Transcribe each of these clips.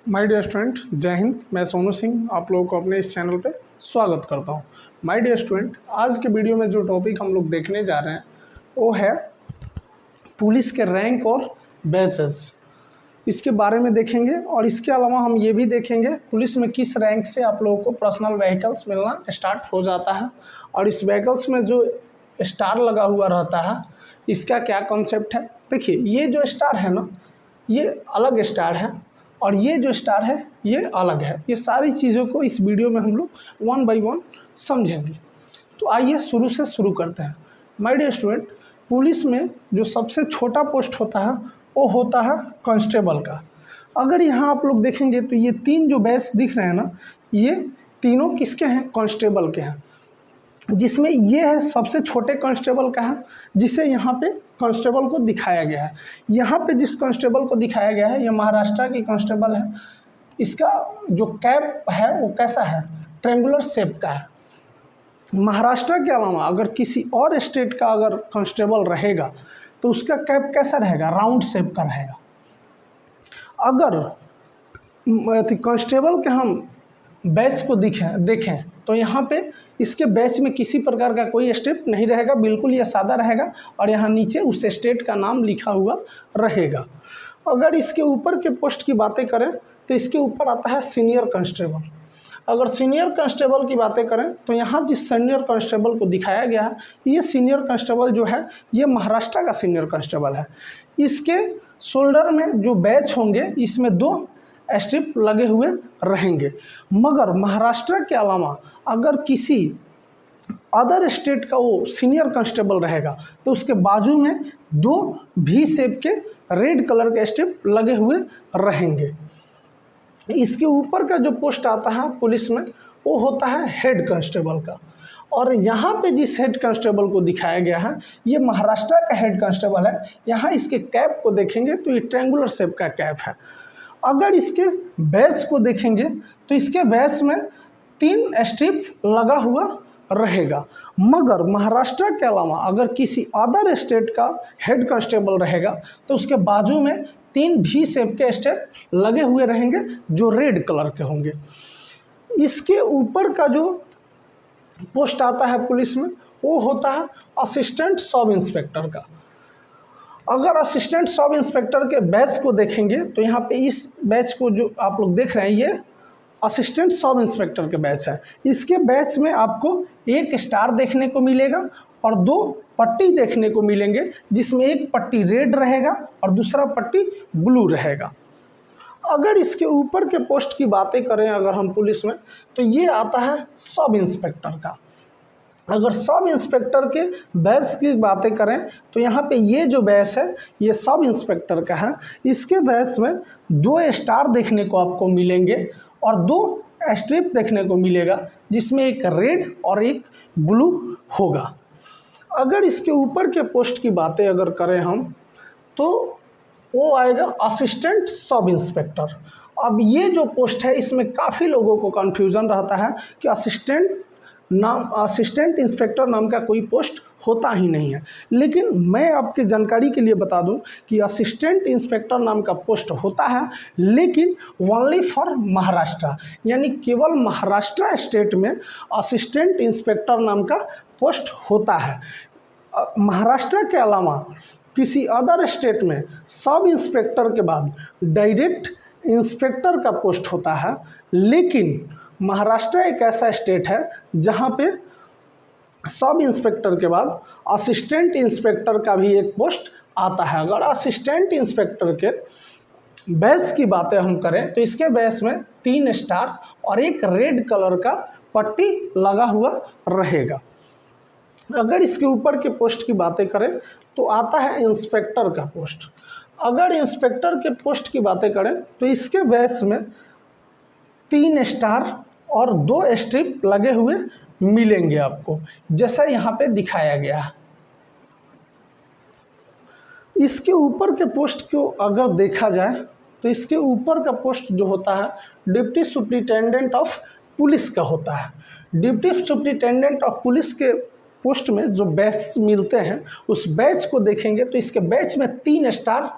My dear student, जय हिंद। मैं सोनू सिंह आप लोगों को अपने इस चैनल पे स्वागत करता हूँ। माय डियर स्टूडेंट, आज के वीडियो में जो टॉपिक हम लोग देखने जा रहे हैं वो है पुलिस के रैंक और बैचेस। इसके बारे में देखेंगे और इसके अलावा हम ये भी देखेंगे पुलिस में किस रैंक से आप लोगों को पर्सनल व्हीकल्स मिलना स्टार्ट हो जाता है और इस व्हीकल्स में जो स्टार लगा हुआ रहता है इसका क्या कॉन्सेप्ट है। देखिए, ये जो स्टार है ना, ये अलग स्टार है और ये जो स्टार है ये अलग है। ये सारी चीज़ों को इस वीडियो में हम लोग वन बाय वन समझेंगे। तो आइए शुरू से शुरू करते हैं। माय डियर स्टूडेंट, पुलिस में जो सबसे छोटा पोस्ट होता है वो होता है कांस्टेबल का। अगर यहाँ आप लोग देखेंगे तो ये तीन जो बैच दिख रहे हैं ना, ये तीनों किसके हैं? कांस्टेबल के हैं। जिसमें ये है सबसे छोटे कांस्टेबल का है, जिसे यहाँ पे कांस्टेबल को दिखाया गया है। यहाँ पे जिस कांस्टेबल को दिखाया गया है ये महाराष्ट्र की कांस्टेबल है। इसका जो कैप है वो कैसा है? ट्रेंगुलर शेप का है। महाराष्ट्र के अलावा अगर किसी और स्टेट का अगर कांस्टेबल रहेगा तो उसका कैप कैसा रहेगा? राउंड शेप का रहेगा। अगर कांस्टेबल के हम बैच को देखें तो यहाँ पे इसके बैच में किसी प्रकार का कोई स्टेप नहीं रहेगा, बिल्कुल ये सादा रहेगा और यहाँ नीचे उस स्टेट का नाम लिखा हुआ रहेगा। अगर इसके ऊपर के पोस्ट की बातें करें तो इसके ऊपर आता है सीनियर कांस्टेबल। अगर सीनियर कांस्टेबल की बातें करें तो यहाँ जिस सीनियर कांस्टेबल को दिखाया गया है ये सीनियर कांस्टेबल जो है ये महाराष्ट्र का सीनियर कांस्टेबल है। इसके शोल्डर में जो बैच होंगे इसमें 2 स्ट्रिप लगे हुए रहेंगे। मगर महाराष्ट्र के अलावा अगर किसी अदर स्टेट का वो सीनियर कांस्टेबल रहेगा तो उसके बाजू में 2 भी शेप के रेड कलर के स्ट्रिप लगे हुए रहेंगे। इसके ऊपर का जो पोस्ट आता है पुलिस में वो होता है हेड कांस्टेबल का। और यहाँ पे जिस हेड कांस्टेबल को दिखाया गया है ये महाराष्ट्र का हेड कांस्टेबल है। यहाँ इसके कैप को देखेंगे तो ये ट्रायंगुलर शेप का कैप है। अगर इसके बैच को देखेंगे तो इसके बैच में 3 स्ट्रिप लगा हुआ रहेगा। मगर महाराष्ट्र के अलावा अगर किसी अदर स्टेट का हेड कांस्टेबल रहेगा तो उसके बाजू में 3 भी शेप के स्ट्रिप लगे हुए रहेंगे जो रेड कलर के होंगे। इसके ऊपर का जो पोस्ट आता है पुलिस में वो होता है असिस्टेंट सब इंस्पेक्टर का। अगर असिस्टेंट सब इंस्पेक्टर के बैच को देखेंगे तो यहाँ पे इस बैच को जो आप लोग देख रहे हैं ये असिस्टेंट सब इंस्पेक्टर के बैच है। इसके बैच में आपको 1 स्टार देखने को मिलेगा और 2 पट्टी देखने को मिलेंगे, जिसमें एक पट्टी रेड रहेगा और दूसरा पट्टी ब्लू रहेगा। अगर इसके ऊपर के पोस्ट की बातें करें अगर हम पुलिस में तो ये आता है सब इंस्पेक्टर का। अगर सब इंस्पेक्टर के बैच की बातें करें तो यहाँ पे ये जो बैच है ये सब इंस्पेक्टर का है। इसके बैच में 2 स्टार देखने को आपको मिलेंगे और 2 स्ट्रिप देखने को मिलेगा, जिसमें एक रेड और एक ब्लू होगा। अगर इसके ऊपर के पोस्ट की बातें अगर करें हम तो वो आएगा असिस्टेंट सब इंस्पेक्टर। अब ये जो पोस्ट है इसमें काफ़ी लोगों को कन्फ्यूज़न रहता है कि असिस्टेंट इंस्पेक्टर नाम का कोई पोस्ट होता ही नहीं है। लेकिन मैं आपके जानकारी के लिए बता दूं कि असिस्टेंट इंस्पेक्टर नाम का पोस्ट होता है, लेकिन ओनली फॉर महाराष्ट्र, यानी केवल महाराष्ट्र स्टेट में असिस्टेंट इंस्पेक्टर नाम का पोस्ट होता है। महाराष्ट्र के अलावा किसी अदर स्टेट में सब इंस्पेक्टर के बाद डायरेक्ट इंस्पेक्टर का पोस्ट होता है। लेकिन महाराष्ट्र एक ऐसा स्टेट है जहाँ पे सब इंस्पेक्टर के बाद असिस्टेंट इंस्पेक्टर का भी एक पोस्ट आता है। अगर असिस्टेंट इंस्पेक्टर के बैच की बातें हम करें तो इसके बैच में 3 स्टार और एक रेड कलर का पट्टी लगा हुआ रहेगा। अगर इसके ऊपर के पोस्ट की बातें करें तो आता है इंस्पेक्टर का पोस्ट। अगर इंस्पेक्टर के पोस्ट की बातें करें तो इसके बैच में 3 स्टार और 2 स्ट्रिप लगे हुए मिलेंगे आपको, जैसा यहाँ पे दिखाया गया है। इसके ऊपर के पोस्ट को अगर देखा जाए तो इसके ऊपर का पोस्ट जो होता है डिप्टी सुप्रिटेंडेंट ऑफ पुलिस का होता है। डिप्टी सुप्रिटेंडेंट ऑफ पुलिस के पोस्ट में जो बैच मिलते हैं उस बैच को देखेंगे तो इसके बैच में 3 स्टार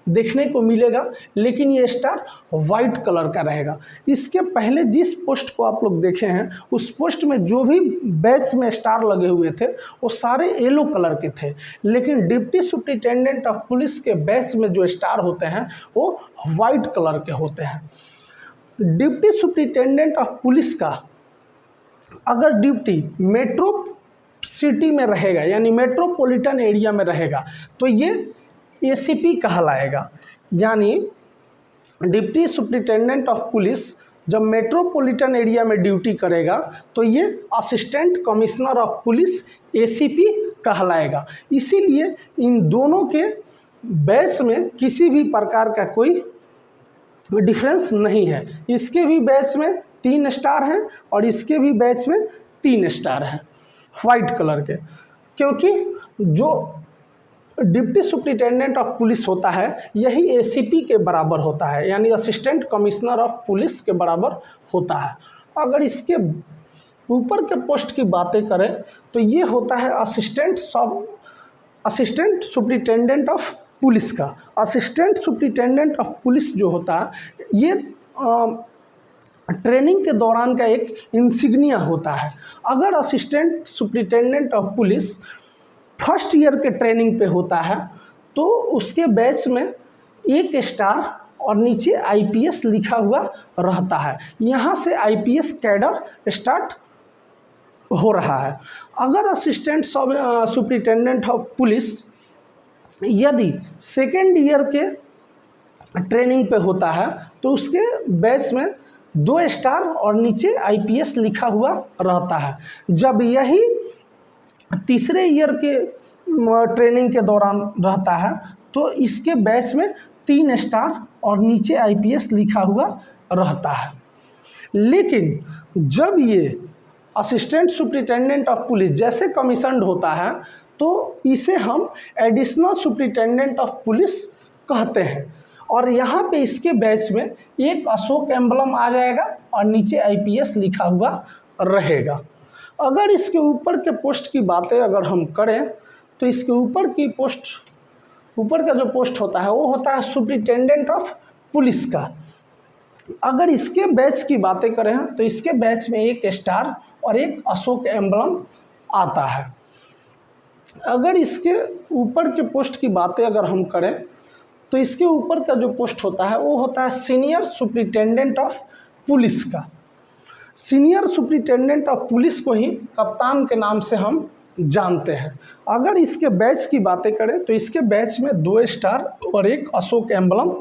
देखने को मिलेगा, लेकिन ये स्टार वाइट कलर का रहेगा। इसके पहले जिस पोस्ट को आप लोग देखे हैं उस पोस्ट में जो भी बैच में स्टार लगे हुए थे वो सारे येलो कलर के थे, लेकिन डिप्टी सुप्रिटेंडेंट ऑफ पुलिस के बैच में जो स्टार होते हैं वो वाइट कलर के होते हैं। डिप्टी सुप्रिटेंडेंट ऑफ पुलिस का अगर ड्यूटी मेट्रो सिटी में रहेगा यानी मेट्रोपॉलिटन एरिया में रहेगा तो ये एसीपी कहलाएगा। यानी डिप्टी सुप्रिटेंडेंट ऑफ पुलिस जब मेट्रोपॉलिटन एरिया में ड्यूटी करेगा तो ये assistant commissioner of police ACP कहलाएगा। इसीलिए इन दोनों के बैच में किसी भी प्रकार का कोई डिफरेंस नहीं है। इसके भी बैच में 3 स्टार हैं और इसके भी बैच में 3 स्टार हैं वाइट कलर के, क्योंकि जो डिप्टी सुप्रिटेंडेंट ऑफ पुलिस होता है यही एसीपी के बराबर होता है, यानी असिस्टेंट कमिश्नर ऑफ पुलिस के बराबर होता है। अगर इसके ऊपर के पोस्ट की बातें करें तो ये होता है असिस्टेंट सुप्रिटेंडेंट ऑफ पुलिस का। असिस्टेंट सुप्रिटेंडेंट ऑफ पुलिस जो होता है ये ट्रेनिंग के दौरान का एक इंसिग्निया होता है। अगर assistant superintendent of police first year के ट्रेनिंग पे होता है तो उसके बैच में 1 स्टार और नीचे आईपीएस लिखा हुआ रहता है। यहाँ से आईपीएस कैडर स्टार्ट हो रहा है। अगर असिस्टेंट सुप्रिटेंडेंट ऑफ पुलिस यदि सेकेंड ईयर के ट्रेनिंग पे होता है तो उसके बैच में 2 स्टार और नीचे आईपीएस लिखा हुआ रहता है। जब यही तीसरे ईयर के ट्रेनिंग के दौरान रहता है तो इसके बैच में 3 स्टार और नीचे आईपीएस लिखा हुआ रहता है। लेकिन जब ये असिस्टेंट सुप्रिटेंडेंट ऑफ पुलिस जैसे कमीशन्ड होता है तो इसे हम एडिशनल सुप्रिटेंडेंट ऑफ पुलिस कहते हैं, और यहाँ पे इसके बैच में एक अशोक एम्बलम आ जाएगा और नीचे आईपीएस लिखा हुआ रहेगा। अगर इसके ऊपर के पोस्ट की बातें अगर हम करें तो इसके ऊपर का जो पोस्ट होता है वो होता है सुप्रिटेंडेंट ऑफ पुलिस का। अगर इसके बैच की बातें करें तो इसके बैच में 1 स्टार और एक अशोक एम्बलम आता है। अगर इसके ऊपर के पोस्ट की बातें अगर हम करें तो इसके ऊपर का जो पोस्ट होता है वो होता है सीनियर सुप्रिटेंडेंट ऑफ पुलिस का। सीनियर सुप्रिटेंडेंट ऑफ पुलिस को ही कप्तान के नाम से हम जानते हैं। अगर इसके बैच की बातें करें तो इसके बैच में 2 स्टार और एक अशोक एम्बलम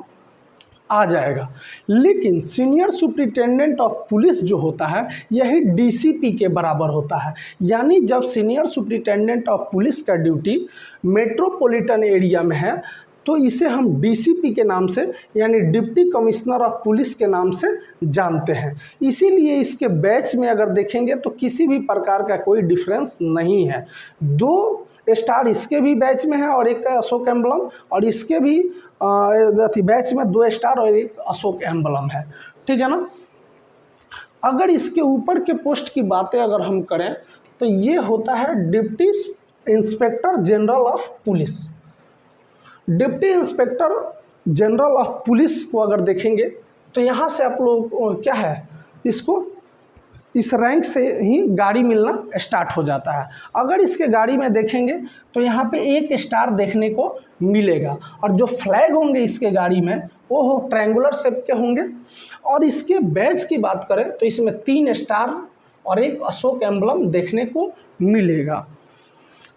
आ जाएगा। लेकिन सीनियर सुप्रिटेंडेंट ऑफ पुलिस जो होता है यही डीसीपी के बराबर होता है। यानी जब सीनियर सुप्रिटेंडेंट ऑफ पुलिस का ड्यूटी मेट्रोपॉलिटन एरिया में है तो इसे हम डीसीपी के नाम से यानी डिप्टी कमिश्नर ऑफ पुलिस के नाम से जानते हैं। इसीलिए इसके बैच में अगर देखेंगे तो किसी भी प्रकार का कोई डिफरेंस नहीं है। 2 स्टार इसके भी बैच में है और एक अशोक एम्बलम, और इसके भी बैच में 2 स्टार और एक अशोक एम्बलम है। ठीक है ना। अगर इसके ऊपर के पोस्ट की बातें अगर हम करें तो ये होता है deputy inspector general of police. Deputy inspector general of police को अगर देखेंगे तो यहाँ से आप लोग क्या है इसको इस रैंक से ही गाड़ी मिलना स्टार्ट हो जाता है। अगर इसके गाड़ी में देखेंगे तो यहाँ पे 1 स्टार देखने को मिलेगा, और जो फ्लैग होंगे इसके गाड़ी में वो ट्रायंगुलर शेप के होंगे। और इसके बैच की बात करें तो इसमें 3 स्टार और एक अशोक एम्बलम देखने को मिलेगा।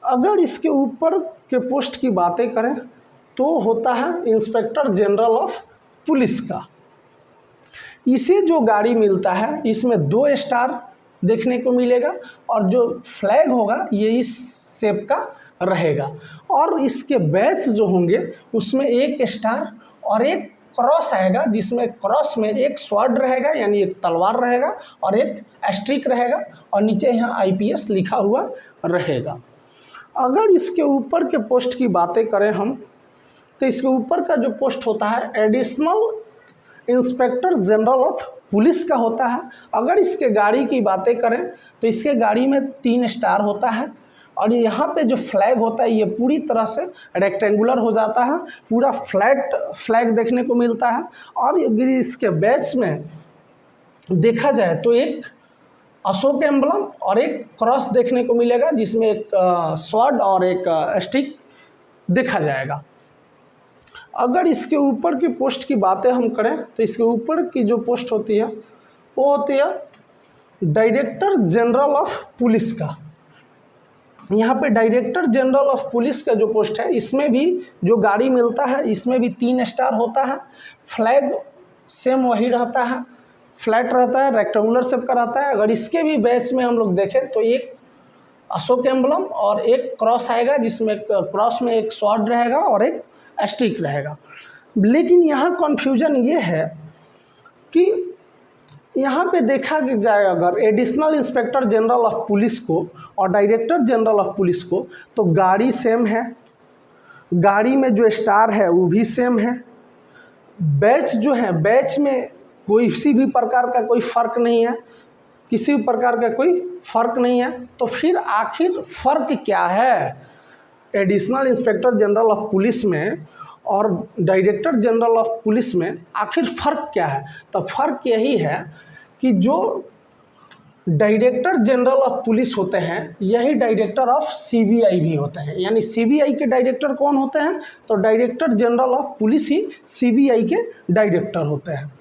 अगर इसके ऊपर के पोस्ट की बातें करें तो होता है इंस्पेक्टर जनरल ऑफ पुलिस का। इसे जो गाड़ी मिलता है इसमें 2 स्टार देखने को मिलेगा और जो फ्लैग होगा ये इस शेप का रहेगा, और इसके बैच जो होंगे उसमें 1 स्टार और एक क्रॉस आएगा जिसमें क्रॉस में एक स्वॉर्ड रहेगा यानी एक तलवार रहेगा और एक एस्ट्रिक रहेगा और नीचे यहाँ आईपीएस लिखा हुआ रहेगा। अगर इसके ऊपर के पोस्ट की बातें करें हम तो इसके ऊपर का जो पोस्ट होता है additional inspector general of police का होता है। अगर इसके गाड़ी की बातें करें तो इसके गाड़ी में 3 स्टार होता है और यहाँ पे जो फ्लैग होता है ये पूरी तरह से रेक्टेंगुलर हो जाता है, पूरा फ्लैट फ्लैग देखने को मिलता है। और अगर इसके बैच में देखा जाए तो एक अशोक एम्बलम और एक क्रॉस देखने को मिलेगा, जिसमें एक स्वॉर्ड और एक स्टिक देखा जाएगा। अगर इसके ऊपर की पोस्ट की बातें हम करें तो इसके ऊपर की जो पोस्ट होती है वो होती है डायरेक्टर जनरल ऑफ पुलिस का। यहाँ पे डायरेक्टर जनरल ऑफ पुलिस का जो पोस्ट है, इसमें भी जो गाड़ी मिलता है इसमें भी 3 स्टार होता है। फ्लैग सेम वही रहता है, फ्लैट रहता है, रेक्टेंगुलर शेप का रहता है। अगर इसके भी बैच में हम लोग देखें तो एक अशोक एम्बलम और एक क्रॉस आएगा, जिसमें क्रॉस में एक स्वॉर्ड रहेगा और एक स्टिक रहेगा। लेकिन यहाँ कन्फ्यूजन ये है कि यहाँ पे देखा जाए अगर additional inspector general of police को और डायरेक्टर जनरल ऑफ पुलिस को, तो गाड़ी सेम है, गाड़ी में जो स्टार है वो भी सेम है, बैच जो है बैच में किसी भी प्रकार का कोई फ़र्क नहीं है, किसी भी प्रकार का कोई फ़र्क नहीं है। तो फिर आखिर फ़र्क क्या है additional inspector general of police में और डायरेक्टर जनरल ऑफ पुलिस में? आखिर फ़र्क क्या है? तो फ़र्क यही है कि जो डायरेक्टर जनरल ऑफ पुलिस होते हैं यही डायरेक्टर ऑफ सीबीआई भी होते हैं। यानी सीबीआई के डायरेक्टर कौन होते हैं? तो director general of police he CBI के डायरेक्टर होते हैं।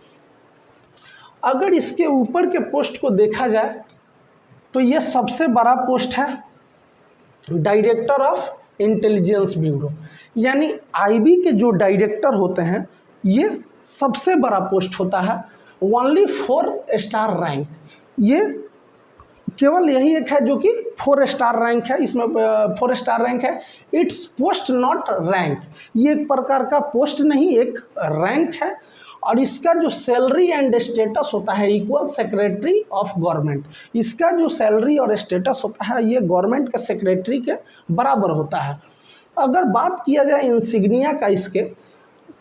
अगर इसके ऊपर के पोस्ट को देखा जाए तो ये सबसे बड़ा पोस्ट है डायरेक्टर ऑफ इंटेलिजेंस ब्यूरो। यानी आईबी के जो डायरेक्टर होते हैं ये सबसे बड़ा पोस्ट होता है, ओनली 4 स्टार रैंक। ये केवल यही एक है जो कि 4 स्टार रैंक है, इसमें 4 स्टार रैंक है। इट्स पोस्ट नॉट रैंक, ये एक प्रकार का पोस्ट नहीं एक रैंक है। और इसका जो सैलरी एंड स्टेटस होता है इक्वल सेक्रेटरी ऑफ गवर्नमेंट। इसका जो सैलरी और स्टेटस होता है ये गवर्नमेंट के सेक्रेटरी के बराबर होता है। अगर बात किया जाए इंसिग्निया का, इसके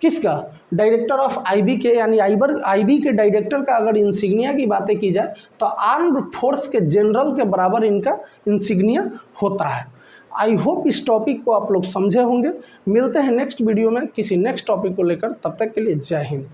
किसका, डायरेक्टर ऑफ आईबी के, यानी आईबी के डायरेक्टर का अगर इंसिग्निया की बातें की जाए तो आर्म्ड फोर्स के जनरल के बराबर इनका इंसिग्निया होता है। आई होप इस टॉपिक को आप लोग समझे होंगे। मिलते हैं नेक्स्ट वीडियो में किसी नेक्स्ट टॉपिक को लेकर, तब तक के लिए जय हिंद।